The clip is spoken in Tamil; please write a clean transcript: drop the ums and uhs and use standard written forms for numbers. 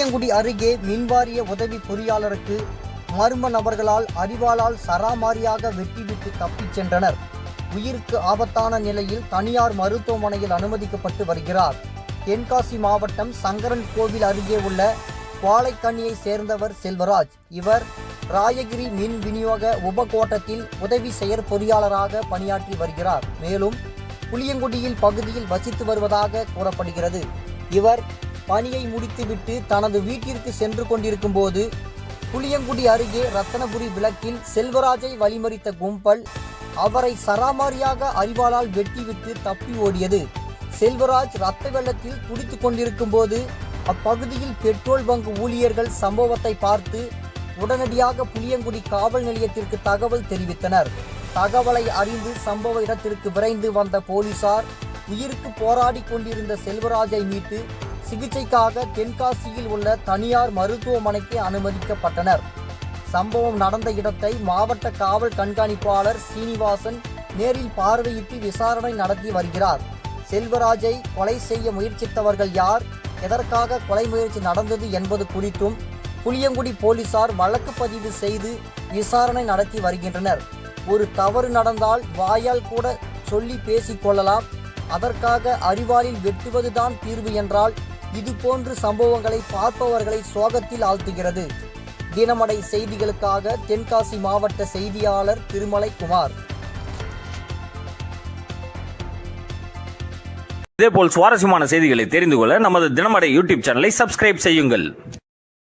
புளியங்குடி அருகே மின்வாரிய உதவி பொறியாளருக்கு மர்ம நபர்களால் அரிவாளால் சராமாரியாக வெட்டிவிட்டு தப்பிச் சென்றனர். உயிருக்கு ஆபத்தான நிலையில் தனியார் மருத்துவமனையில் அனுமதிக்கப்பட்டு வருகிறார். தென்காசி மாவட்டம் சங்கரன் கோவில் அருகே உள்ள வாழைக்கண்ணியை சேர்ந்தவர் செல்வராஜ். இவர் ராயகிரி மின் விநியோக உபகோட்டத்தில் உதவி செயற்பொறியாளராக பணியாற்றி வருகிறார். மேலும் புளியங்குடியில் பகுதியில் வசித்து வருவதாக கூறப்படுகிறது. இவர் பணியை முடித்துவிட்டு தனது வீட்டிற்கு சென்று கொண்டிருக்கும் போது புளியங்குடி அருகே ரத்தனபுரி விளக்கில் செல்வராஜை வழிமறித்த கும்பல் அவரை சராமாரியாக அரிவாளால் வெட்டிவிட்டு தப்பி ஓடியது. செல்வராஜ் ரத்த வெள்ளத்தில் குடித்துக் கொண்டிருக்கும் போது அப்பகுதியில் பெட்ரோல் பங்க் ஊழியர்கள் சம்பவத்தை பார்த்து உடனடியாக புளியங்குடி காவல் நிலையத்திற்கு தகவல் தெரிவித்தனர். தகவலை அறிந்து சம்பவ இடத்திற்கு விரைந்து வந்த போலீசார் உயிருக்கு போராடி கொண்டிருந்த செல்வராஜை மீட்டு சிகிச்சைக்காக தென்காசியில் உள்ள தனியார் மருத்துவமனைக்கு அனுமதிக்கப்பட்டனர். சம்பவம் நடந்த இடத்தை மாவட்ட காவல் கண்காணிப்பாளர் சீனிவாசன் நேரில் பார்வையிட்டு விசாரணை நடத்தி வருகிறார். செல்வராஜை கொலை செய்ய முயற்சித்தவர்கள் யார், எதற்காக கொலை முயற்சி நடந்தது என்பது குறித்தும் புளியங்குடி போலீசார் வழக்கு பதிவு செய்து விசாரணை நடத்தி வருகின்றனர். ஒரு தவறு நடந்தால் வாயால் கூட சொல்லி பேசிக்கொள்ளலாம். அதற்காக அரிவாளில் வெட்டுவதுதான் தீர்வு என்றால் இதுபோன்று சம்பவங்களை பார்ப்பவர்களை சோகத்தில் ஆழ்த்துகிறது. தினமடை செய்திகளுக்காக தென்காசி மாவட்ட செய்தியாளர் திருமலை குமார். இதேபோல் சுவாரஸ்யமான செய்திகளை தெரிந்து கொள்ள நமது தினமடை யூடியூப் சேனலை சப்ஸ்கிரைப் செய்யுங்கள்.